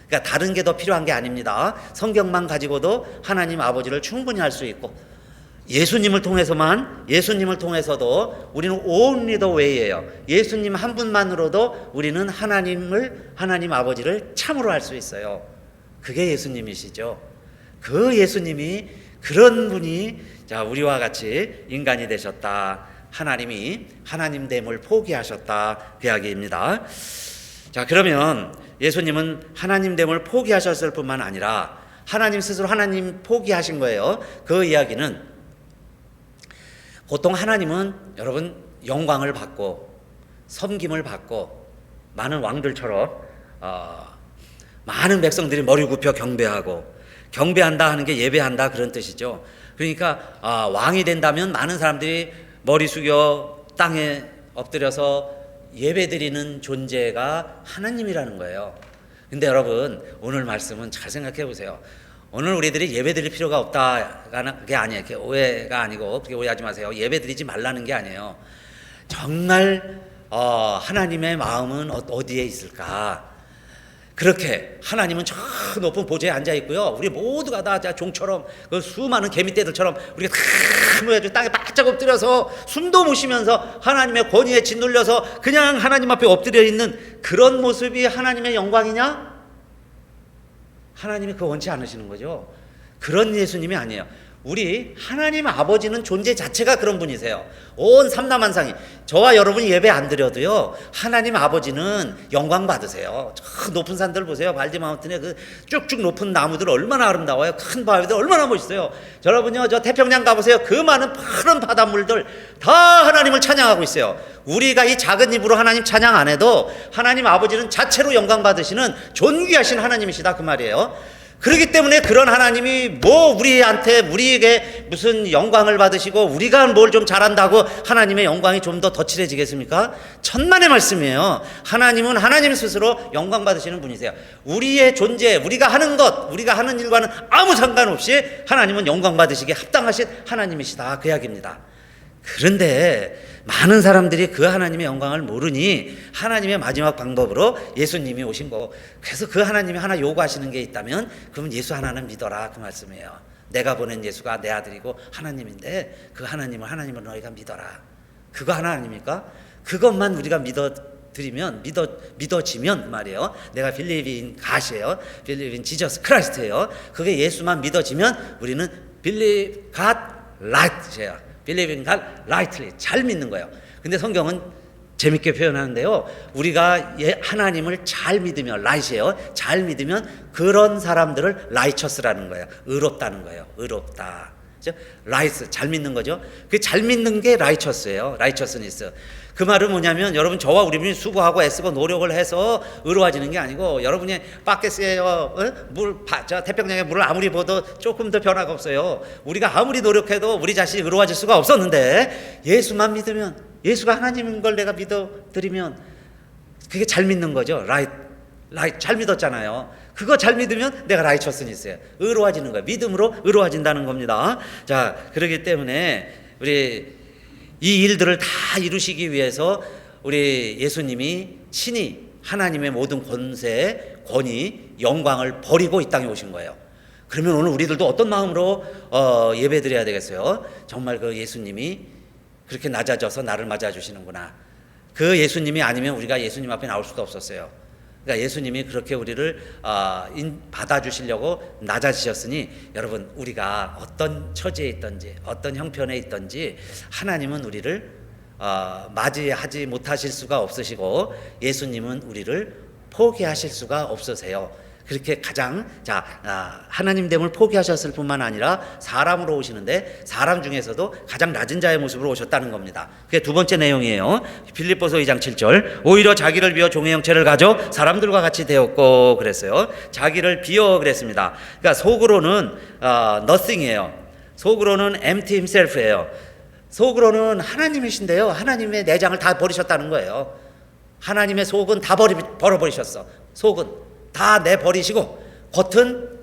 그러니까 다른 게 더 필요한 게 아닙니다. 성경만 가지고도 하나님 아버지를 충분히 알 수 있고, 예수님을 통해서도 우리는 only the way예요. 예수님 한 분만으로도 우리는 하나님 아버지를 참으로 알 수 있어요. 그게 예수님이시죠. 그 예수님이, 그런 분이 자 우리와 같이 인간이 되셨다. 하나님이 하나님됨을 포기하셨다, 그 이야기입니다. 자, 그러면 예수님은 하나님됨을 포기하셨을 뿐만 아니라 하나님 스스로 하나님 포기하신 거예요. 그 이야기는, 보통 하나님은 여러분 영광을 받고 섬김을 받고 많은 왕들처럼 많은 백성들이 머리 굽혀 경배한다 하는 게 예배한다 그런 뜻이죠. 그러니까 왕이 된다면 많은 사람들이 머리 숙여 땅에 엎드려서 예배드리는 존재가 하나님이라는 거예요. 근데 여러분, 오늘 말씀은 잘 생각해 보세요. 오늘 우리들이 예배드릴 필요가 없다는 게 아니에요. 오해가 아니고, 그렇게 오해하지 마세요. 예배드리지 말라는 게 아니에요. 정말 하나님의 마음은 어디에 있을까? 그렇게 하나님은 저 높은 보좌에 앉아 있고요. 우리 모두가 다 종처럼, 그 수많은 개미떼들처럼 우리가 다 모여가지고 땅에 바짝 엎드려서 숨도 못 쉬면서 하나님의 권위에 짓눌려서 그냥 하나님 앞에 엎드려 있는 그런 모습이 하나님의 영광이냐? 하나님이 그거 원치 않으시는 거죠. 그런 예수님이 아니에요. 우리 하나님 아버지는 존재 자체가 그런 분이세요. 온 삼라만상이, 저와 여러분이 예배 안 드려도요, 하나님 아버지는 영광 받으세요. 저 높은 산들 보세요. 발디마운틴에 그 쭉쭉 높은 나무들 얼마나 아름다워요. 큰 바위들 얼마나 멋있어요. 여러분요, 저 태평양 가보세요. 그 많은 파란 바닷물들 다 하나님을 찬양하고 있어요. 우리가 이 작은 입으로 하나님 찬양 안 해도 하나님 아버지는 자체로 영광 받으시는 존귀하신 하나님이시다, 그 말이에요. 그렇기 때문에 그런 하나님이 우리에게 무슨 영광을 받으시고 우리가 뭘 좀 잘한다고 하나님의 영광이 좀 더 덧칠해지겠습니까? 천만의 말씀이에요. 하나님은 하나님 스스로 영광 받으시는 분이세요. 우리의 존재, 우리가 하는 것, 우리가 하는 일과는 아무 상관없이 하나님은 영광 받으시기에 합당하신 하나님이시다, 그 이야기입니다. 그런데 많은 사람들이 그 하나님의 영광을 모르니 하나님의 마지막 방법으로 예수님이 오신 거고, 그래서 그 하나님이 하나 요구하시는 게 있다면 그럼 예수 하나는 믿어라, 그 말씀이에요. 내가 보낸 예수가 내 아들이고 하나님인데 그 하나님을 너희가 믿어라. 그거 하나 아닙니까? 그것만 우리가 드리면 믿어지면 말이에요. 내가 believe in God이에요. believe in Jesus Christ예요. 그게 예수만 믿어지면 우리는 believe God right예요. believe in God rightly 잘 믿는 거예요. 근데 성경은 재밌게 표현하는데요. 우리가 하나님을 잘 믿으면 right이에요. 잘 믿으면 그런 사람들을 righteous라는 거예요. 의롭다는 거예요. 의롭다. right 잘 믿는 거죠. 그 잘 믿는 게 righteous예요. righteousness. 그 말은 뭐냐면 여러분 저와 우리 수고하고 애쓰고 노력을 해서 의로워지는 게 아니고 여러분이 바켓스에요 태평양에 물을 아무리 부어도 조금 더 변화가 없어요. 우리가 아무리 노력해도 우리 자신이 의로워질 수가 없었는데 예수만 믿으면 예수가 하나님인 걸 내가 믿어드리면 그게 잘 믿는 거죠. right 잘 믿었잖아요. 그거 잘 믿으면 내가 righteousness예요. 의로워지는 거예요. 믿음으로 의로워진다는 겁니다. 자, 그렇기 때문에 우리 이 일들을 다 이루시기 위해서 우리 예수님이 친히 하나님의 모든 권세, 권위, 영광을 버리고 이 땅에 오신 거예요. 그러면 오늘 우리들도 어떤 마음으로 예배드려야 되겠어요? 정말 그 예수님이 그렇게 낮아져서 나를 맞아주시는구나. 그 예수님이 아니면 우리가 예수님 앞에 나올 수가 없었어요. 그러니까 예수님이 그렇게 우리를 받아주시려고 낮아지셨으니 여러분 우리가 어떤 처지에 있든지 어떤 형편에 있든지 하나님은 우리를 맞이하지 못하실 수가 없으시고 예수님은 우리를 포기하실 수가 없으세요. 그렇게 가장 하나님 됨을 포기하셨을 뿐만 아니라 사람으로 오시는데 사람 중에서도 가장 낮은 자의 모습으로 오셨다는 겁니다. 그게 두 번째 내용이에요. 필립보서 2장 7절 오히려 자기를 비워 종의 형체를 가져 사람들과 같이 되었고 그랬어요. 자기를 비워 그랬습니다. 그러니까 속으로는 nothing이에요. 속으로는 empty himself예요. 속으로는 하나님이신데요. 하나님의 내장을 다 버리셨다는 거예요. 하나님의 속은 다 버려버리셨어. 속은 다 내버리시고 겉은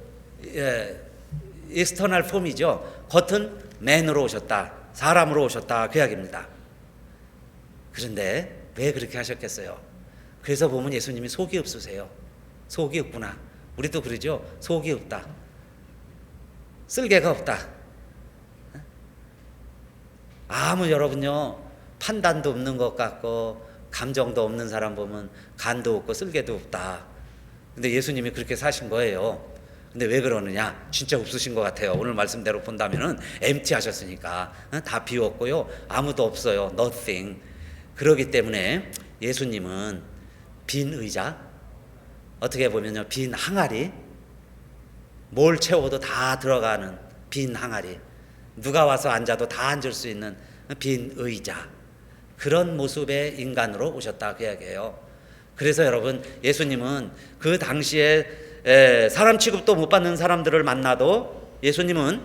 external form이죠. 겉은 man으로 오셨다. 사람으로 오셨다. 그 이야기입니다. 그런데 왜 그렇게 하셨겠어요? 그래서 보면 예수님이 속이 없으세요. 속이 없구나. 우리도 그러죠. 속이 없다. 쓸개가 없다. 아무 여러분요 판단도 없는 것 같고 감정도 없는 사람 보면 간도 없고 쓸개도 없다. 근데 예수님이 그렇게 사신 거예요. 근데 왜 그러느냐? 진짜 없으신 것 같아요. 오늘 말씀대로 본다면은 empty 하셨으니까 다 비웠고요. 아무도 없어요. nothing. 그러기 때문에 예수님은 빈 의자, 어떻게 보면요 빈 항아리, 뭘 채워도 다 들어가는 빈 항아리, 누가 와서 앉아도 다 앉을 수 있는 빈 의자, 그런 모습의 인간으로 오셨다 그 이야기예요. 그래서 여러분 예수님은 그 당시에 사람 취급도 못 받는 사람들을 만나도 예수님은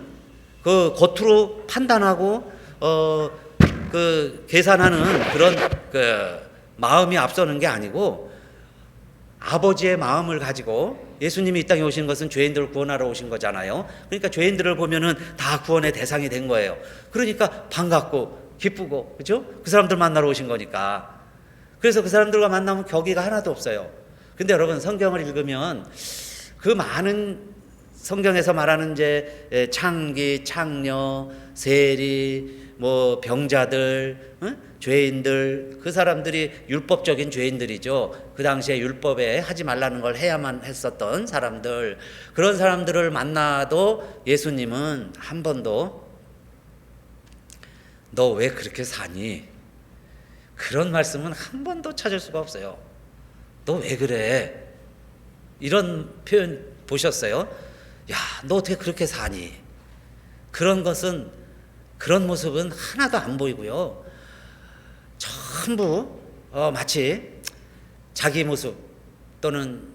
그 겉으로 판단하고 그 계산하는 그런 그 마음이 앞서는 게 아니고 아버지의 마음을 가지고 예수님이 이 땅에 오신 것은 죄인들을 구원하러 오신 거잖아요. 그러니까 죄인들을 보면은 다 구원의 대상이 된 거예요. 그러니까 반갑고 기쁘고 그렇죠? 그 사람들 만나러 오신 거니까. 그래서 그 사람들과 만나면 격의가 하나도 없어요. 근데 여러분 성경을 읽으면 그 많은 성경에서 말하는 이제 창기, 창녀, 세리, 뭐 병자들, 죄인들, 그 사람들이 율법적인 죄인들이죠. 그 당시에 율법에 하지 말라는 걸 해야만 했었던 사람들, 그런 사람들을 만나도 예수님은 한 번도 너 왜 그렇게 사니? 그런 말씀은 한 번도 찾을 수가 없어요. 너 왜 그래? 이런 표현 보셨어요? 야, 너 어떻게 그렇게 사니? 그런 것은, 그런 모습은 하나도 안 보이고요. 전부 마치 자기 모습 또는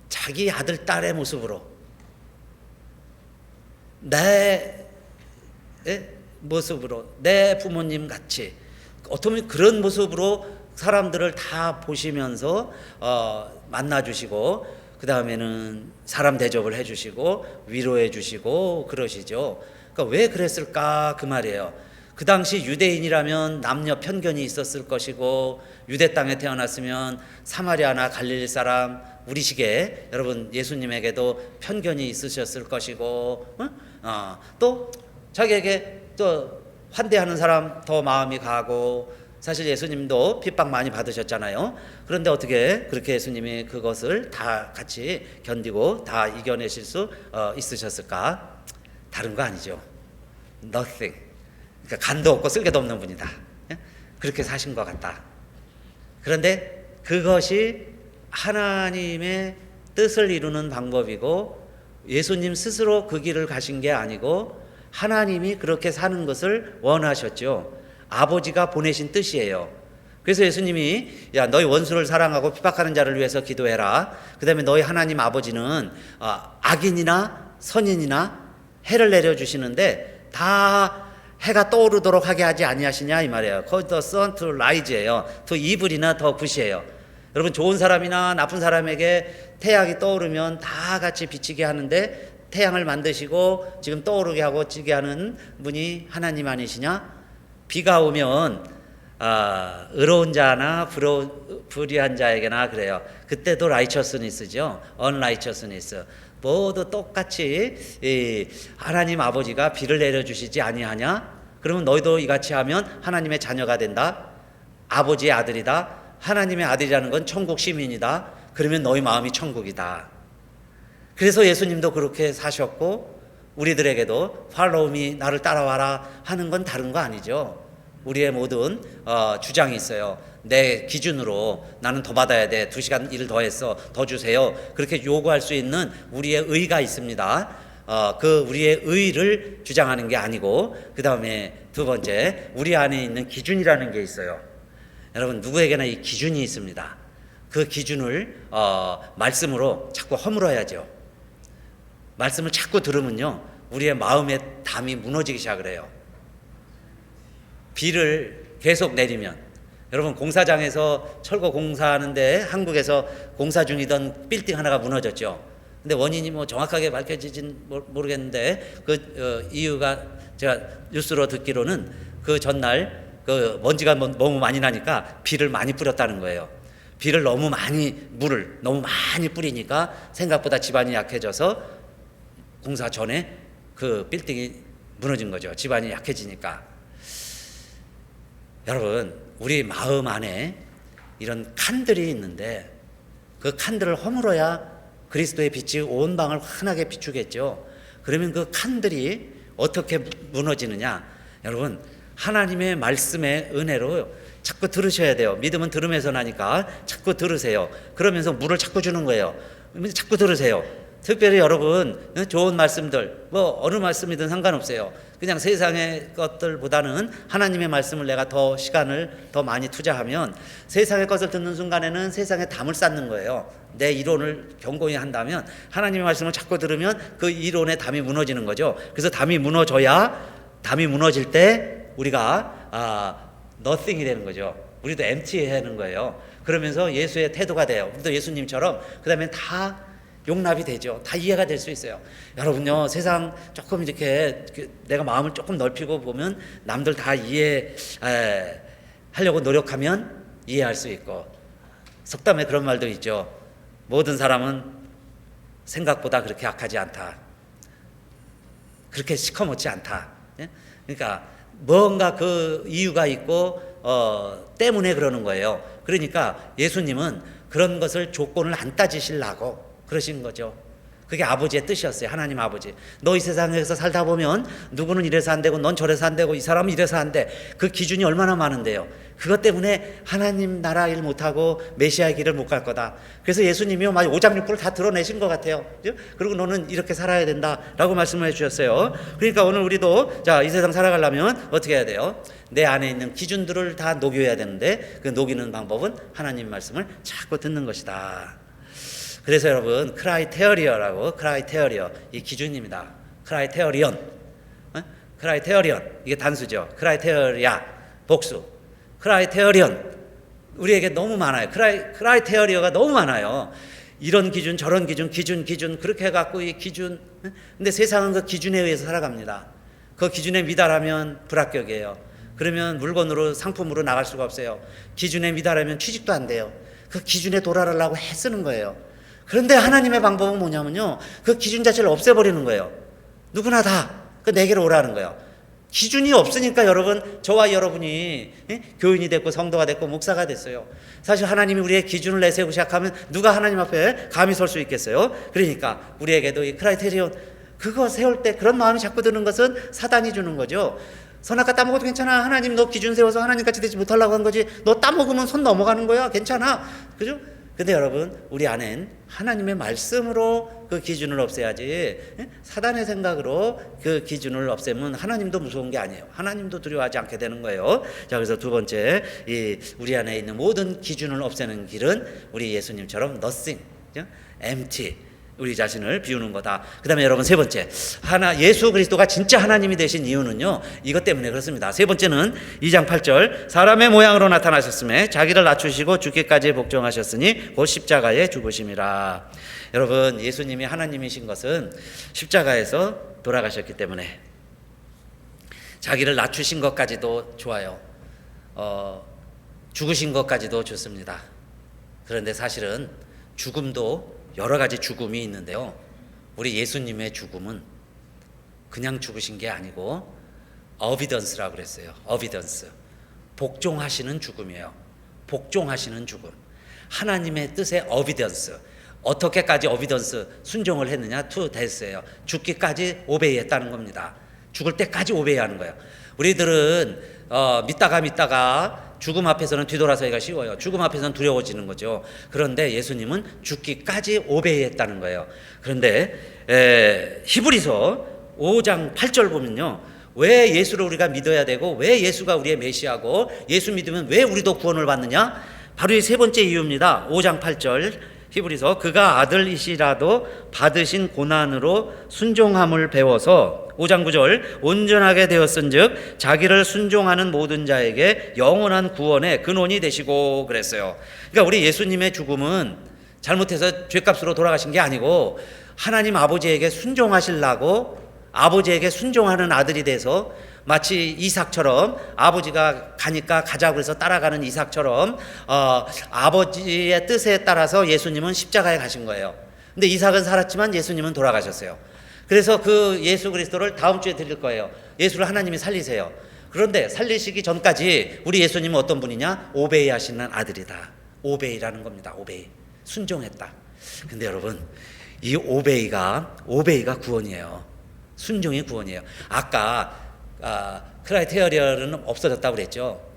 자기 아들, 딸의 모습으로 내 모습으로 내 부모님 같이 어떻게 보면 그런 모습으로 사람들을 다 보시면서 만나주시고 그 다음에는 사람 대접을 해주시고 위로해 주시고 그러시죠. 그러니까 왜 그랬을까 그 말이에요. 그 당시 유대인이라면 남녀 편견이 있었을 것이고 유대 땅에 태어났으면 사마리아나 갈릴리 사람 우리식의 여러분 예수님에게도 편견이 있으셨을 것이고 또 자기에게 또 환대하는 사람 더 마음이 가고 사실 예수님도 핍박 많이 받으셨잖아요. 그런데 어떻게 그렇게 예수님이 그것을 다 같이 견디고 다 이겨내실 수 있으셨을까? 다른 거 아니죠. Nothing. 그러니까 간도 없고 쓸개도 없는 분이다. 그렇게 사신 것 같다. 그런데 그것이 하나님의 뜻을 이루는 방법이고 예수님 스스로 그 길을 가신 게 아니고 하나님이 그렇게 사는 것을 원하셨죠. 아버지가 보내신 뜻이에요. 그래서 예수님이 야 너희 원수를 사랑하고 핍박하는 자를 위해서 기도해라. 그 다음에 너희 하나님 아버지는 악인이나 선인이나 해를 내려주시는데 다 해가 떠오르도록 하게 하지 아니하시냐 이 말이에요. Cause the sun to rise예요. to evil이나 더 굿이에요. 여러분 좋은 사람이나 나쁜 사람에게 태양이 떠오르면 다 같이 비치게 하는데 태양을 만드시고 지금 떠오르게 하고 지게 하는 분이 하나님 아니시냐? 비가 오면 의로운 자나 불의한 자에게나 그래요. 그때도 righteousness죠. unrighteousness. 모두 똑같이 하나님 아버지가 비를 내려주시지 아니하냐? 그러면 너희도 이같이 하면 하나님의 자녀가 된다. 아버지의 아들이다. 하나님의 아들이라는 건 천국 시민이다. 그러면 너희 마음이 천국이다. 그래서 예수님도 그렇게 사셨고 우리들에게도 follow me, 나를 따라와라 하는 건 다른 거 아니죠. 우리의 모든 주장이 있어요. 내 기준으로 나는 더 받아야 돼. 2시간 일을 더 했어. 더 주세요. 그렇게 요구할 수 있는 우리의 의가 있습니다. 그 우리의 의를 주장하는 게 아니고 그 다음에 두 번째 우리 안에 있는 기준이라는 게 있어요. 여러분 누구에게나 이 기준이 있습니다. 그 기준을 말씀으로 자꾸 허물어야죠. 말씀을 자꾸 들으면요 우리의 마음의 담이 무너지기 시작을 해요. 비를 계속 내리면 여러분 공사장에서 철거 공사하는데 한국에서 공사 중이던 빌딩 하나가 무너졌죠. 근데 원인이 뭐 정확하게 밝혀지진 모르겠는데 그 이유가 제가 뉴스로 듣기로는 그 전날 그 먼지가 너무 많이 나니까 비를 많이 뿌렸다는 거예요. 비를 너무 많이 물을 너무 많이 뿌리니까 생각보다 집안이 약해져서 공사 전에 그 빌딩이 무너진 거죠. 집안이 약해지니까. 여러분 우리 마음 안에 이런 칸들이 있는데 그 칸들을 허물어야 그리스도의 빛이 온 방을 환하게 비추겠죠. 그러면 그 칸들이 어떻게 무너지느냐? 여러분 하나님의 말씀의 은혜로 자꾸 들으셔야 돼요. 믿음은 들음에서 나니까 자꾸 들으세요. 그러면서 물을 자꾸 주는 거예요. 자꾸 들으세요. 특별히 여러분 좋은 말씀들 뭐 어느 말씀이든 상관없어요. 그냥 세상의 것들보다는 하나님의 말씀을 내가 더 시간을 더 많이 투자하면 세상의 것을 듣는 순간에는 세상에 담을 쌓는 거예요. 내 이론을 견고히 한다면 하나님의 말씀을 자꾸 들으면 그 이론의 담이 무너지는 거죠. 그래서 담이 무너질 때 우리가 nothing이 되는 거죠. 우리도 empty하는 거예요. 그러면서 예수의 태도가 돼요. 우리도 예수님처럼 그 다음에 다 용납이 되죠. 다 이해가 될 수 있어요. 여러분요 세상 조금 이렇게 내가 마음을 조금 넓히고 보면 남들 다 이해하려고 노력하면 이해할 수 있고 속담에 그런 말도 있죠. 모든 사람은 생각보다 그렇게 악하지 않다. 그렇게 시커멓지 않다. 그러니까 뭔가 그 이유가 있고 때문에 그러는 거예요. 그러니까 예수님은 그런 것을 조건을 안 따지시려고 그러신 거죠. 그게 아버지의 뜻이었어요. 하나님 아버지. 너 이 세상에서 살다 보면 누구는 이래서 안 되고 넌 저래서 안 되고 이 사람은 이래서 안 돼. 그 기준이 얼마나 많은데요. 그것 때문에 하나님 나라 일 못하고 메시아의 길을 못 갈 거다. 그래서 예수님이요 오장육부를 다 드러내신 것 같아요. 그리고 너는 이렇게 살아야 된다라고 말씀을 해주셨어요. 그러니까 오늘 우리도 자, 이 세상 살아가려면 어떻게 해야 돼요? 내 안에 있는 기준들을 다 녹여야 되는데 그 녹이는 방법은 하나님 말씀을 자꾸 듣는 것이다. 그래서 여러분 크라이테리어라고 크라이테리어 이 기준입니다. 크라이테리언 이게 단수죠. 크라이테리아 복수. 크라이테리언 우리에게 너무 많아요. 크라이테리어가 너무 많아요. 이런 기준 저런 기준 그렇게 해갖고 이 기준. 근데 세상은 그 기준에 의해서 살아갑니다. 그 기준에 미달하면 불합격이에요. 그러면 물건으로 상품으로 나갈 수가 없어요. 기준에 미달하면 취직도 안 돼요. 그 기준에 도달하려고 애쓰는 거예요. 그런데 하나님의 방법은 뭐냐면요 그 기준 자체를 없애버리는 거예요. 누구나 다 그 내게로 오라는 거예요. 기준이 없으니까 여러분, 저와 여러분이 교인이 됐고 성도가 됐고 목사가 됐어요. 사실 하나님이 우리의 기준을 내세우고 시작하면 누가 하나님 앞에 감히 설 수 있겠어요? 그러니까 우리에게도 이 크라이테리온, 그거 세울 때 그런 마음이 자꾸 드는 것은 사단이 주는 거죠. 선악과 따먹어도 괜찮아. 하나님 너 기준 세워서 하나님같이 되지 못하려고 한 거지. 너 따먹으면 손 넘어가는 거야. 괜찮아. 그죠? 근데 여러분, 우리 안엔 하나님의 말씀으로 그 기준을 없애야지, 사단의 생각으로 그 기준을 없애면 하나님도 무서운 게 아니에요. 하나님도 두려워하지 않게 되는 거예요. 자, 그래서 두 번째, 이 우리 안에 있는 모든 기준을 없애는 길은 우리 예수님처럼 nothing, empty, 우리 자신을 비우는 거다. 그 다음에 여러분, 세 번째, 예수 그리스도가 진짜 하나님이 되신 이유는요, 이것 때문에 그렇습니다. 세 번째는 2장 8절, 사람의 모양으로 나타나셨음에 자기를 낮추시고 죽기까지 복종하셨으니 곧 십자가에 죽으심이라. 여러분, 예수님이 하나님이신 것은 십자가에서 돌아가셨기 때문에 자기를 낮추신 것까지도 좋아요. 죽으신 것까지도 좋습니다. 그런데 사실은 죽음도 여러 가지 죽음이 있는데요, 우리 예수님의 죽음은 그냥 죽으신 게 아니고 어비던스라고 그랬어요. 어비던스, 복종하시는 죽음이에요. 복종하시는 죽음, 하나님의 뜻의 어비던스. 어떻게까지 어비던스, 순종을 했느냐? 투 데스예요. 죽기까지 오베이했다는 겁니다. 죽을 때까지 오베이하는 거예요. 우리들은 믿다가 죽음 앞에서는 뒤돌아서기가 쉬워요. 죽음 앞에서는 두려워지는 거죠. 그런데 예수님은 죽기까지 오베이했다는 거예요. 그런데 히브리서 5장 8절 보면요, 왜 예수를 우리가 믿어야 되고 왜 예수가 우리의 메시아고 예수 믿으면 왜 우리도 구원을 받느냐? 바로 이 세 번째 이유입니다. 5장 8절 히브리서, 그가 아들이시라도 받으신 고난으로 순종함을 배워서 5장 9절, 온전하게 되었은즉 자기를 순종하는 모든 자에게 영원한 구원의 근원이 되시고 그랬어요. 그러니까 우리 예수님의 죽음은 잘못해서 죄값으로 돌아가신 게 아니고 하나님 아버지에게 순종하시려고, 아버지에게 순종하는 아들이 돼서, 마치 이삭처럼 아버지가 가니까 가자고 해서 따라가는 이삭처럼 아버지의 뜻에 따라서 예수님은 십자가에 가신 거예요. 근데 이삭은 살았지만 예수님은 돌아가셨어요. 그래서 그 예수 그리스도를 다음 주에 드릴 거예요. 예수를 하나님이 살리세요. 그런데 살리시기 전까지 우리 예수님은 어떤 분이냐? 오베이 하시는 아들이다. 오베이라는 겁니다. 오베이, 순종했다. 근데 여러분, 이 오베이가 구원이에요. 순종이 구원이에요. 아까 크라이테리언은 없어졌다고 그랬죠.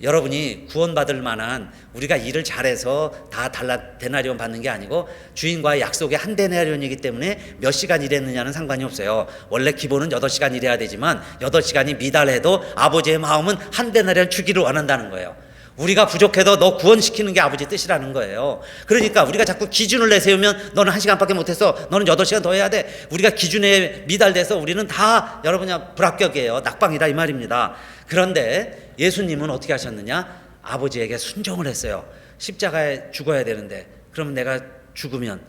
여러분이 구원받을 만한, 우리가 일을 잘해서 다 데나리온 받는 게 아니고 주인과의 약속이 한 데나리온이기 때문에 몇 시간 일했느냐는 상관이 없어요. 원래 기본은 8시간 일해야 되지만 8시간이 미달해도 아버지의 마음은 한 데나리온 주기를 원한다는 거예요. 우리가 부족해도 너 구원시키는 게 아버지 뜻이라는 거예요. 그러니까 우리가 자꾸 기준을 내세우면 너는 1시간밖에 못했어, 너는 8시간 더 해야 돼, 우리가 기준에 미달돼서 우리는 다 여러분이 불합격이에요. 낙방이다 이 말입니다. 그런데 예수님은 어떻게 하셨느냐? 아버지에게 순종을 했어요. 십자가에 죽어야 되는데, 그러면 내가 죽으면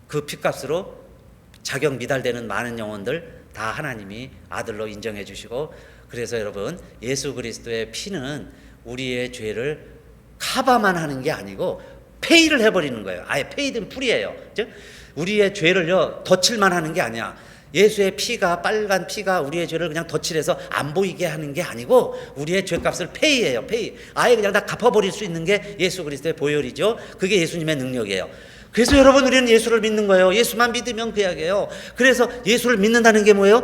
그 핏값으로 자격 미달되는 많은 영혼들 다 하나님이 아들로 인정해 주시고, 그래서 여러분, 예수 그리스도의 피는 우리의 죄를 커버만 하는 게 아니고 페이를 해버리는 거예요. 아예 페이든 풀이에요. 우리의 죄를요 덧칠만 하는 게 아니야. 예수의 피가, 빨간 피가 우리의 죄를 그냥 덧칠해서 안 보이게 하는 게 아니고 우리의 죄값을 페이예요. 페이. 아예 그냥 다 갚아버릴 수 있는 게 예수 그리스도의 보혈이죠. 그게 예수님의 능력이에요. 그래서 여러분, 우리는 예수를 믿는 거예요. 예수만 믿으면 구약이에요. 그래서 예수를 믿는다는 게 뭐예요?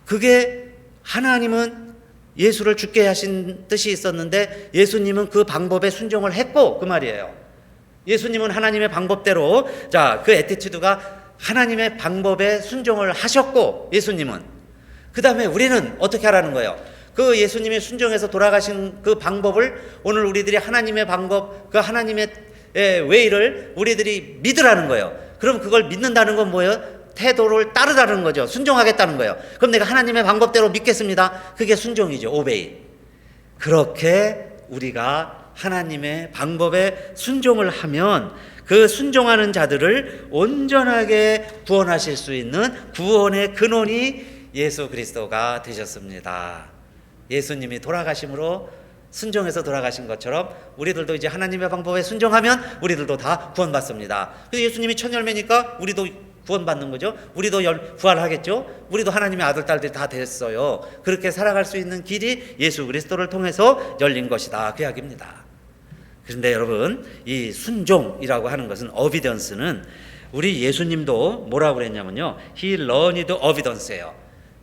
그게 하나님은 예수를 죽게 하신 뜻이 있었는데 예수님은 그 방법에 순종을 했고, 그 말이에요. 예수님은 하나님의 방법대로, 자, 그 애티튜드가 하나님의 방법에 순종을 하셨고, 예수님은 그 다음에 우리는 어떻게 하라는 거예요? 그 예수님이 순종해서 돌아가신 그 방법을 오늘 우리들이 하나님의 방법, 그 하나님의 웨이를 우리들이 믿으라는 거예요. 그럼 그걸 믿는다는 건 뭐예요? 태도를 따르라는 거죠. 순종하겠다는 거예요. 그럼 내가 하나님의 방법대로 믿겠습니다. 그게 순종이죠. 오베이. 그렇게 우리가 하나님의 방법에 순종을 하면 그 순종하는 자들을 온전하게 구원하실 수 있는 구원의 근원이 예수 그리스도가 되셨습니다. 예수님이 돌아가심으로 순종해서 돌아가신 것처럼 우리들도 이제 하나님의 방법에 순종하면 우리들도 다 구원받습니다. 그래서 예수님이 첫 열매니까 우리도 구원받는 거죠. 우리도 부활하겠죠. 우리도 하나님의 아들 딸들이 다 됐어요. 그렇게 살아갈 수 있는 길이 예수 그리스도를 통해서 열린 것이다, 그 이야기입니다. 그런데 여러분, 이 순종이라고 하는 것은, 어비던스는 우리 예수님도 뭐라고 그랬냐면요, He learned obedience예요.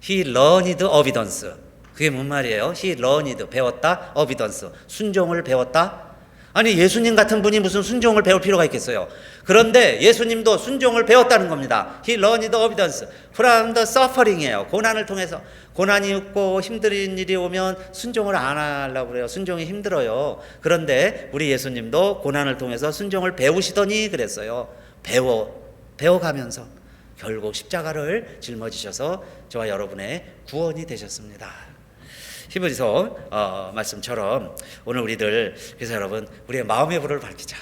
He learned obedience. 그게 뭔 말이에요? He learned, 배웠다, obedience, 순종을 배웠다. 아니, 예수님 같은 분이 무슨 순종을 배울 필요가 있겠어요? 그런데 예수님도 순종을 배웠다는 겁니다. He learned obedience from the suffering이에요. 고난을 통해서. 고난이 있고 힘든 일이 오면 순종을 안 하려고 그래요. 순종이 힘들어요. 그런데 우리 예수님도 고난을 통해서 순종을 배우시더니 그랬어요. 배워가면서 결국 십자가를 짊어지셔서 저와 여러분의 구원이 되셨습니다. 히브리서 말씀처럼 오늘 우리들, 그래서 여러분, 우리의 마음의 불을 밝히자.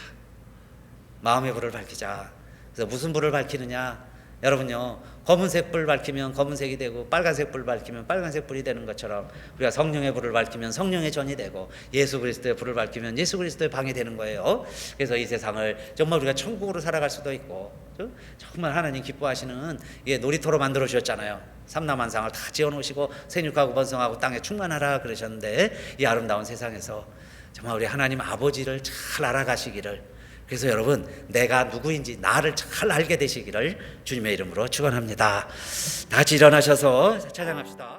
마음의 불을 밝히자. 그래서 무슨 불을 밝히느냐? 여러분요, 검은색 불 밝히면 검은색이 되고, 빨간색 불 밝히면 빨간색 불이 되는 것처럼, 우리가 성령의 불을 밝히면 성령의 전이 되고, 예수 그리스도의 불을 밝히면 예수 그리스도의 방이 되는 거예요. 그래서 이 세상을 정말 우리가 천국으로 살아갈 수도 있고, 정말 하나님 기뻐하시는 놀이터로 만들어 주셨잖아요. 삼라만상을 다 지어놓으시고 생육하고 번성하고 땅에 충만하라 그러셨는데, 이 아름다운 세상에서 정말 우리 하나님 아버지를 잘 알아가시기를, 그래서 여러분, 내가 누구인지 나를 잘 알게 되시기를 주님의 이름으로 축원합니다. 다 같이 일어나셔서 찬양합시다.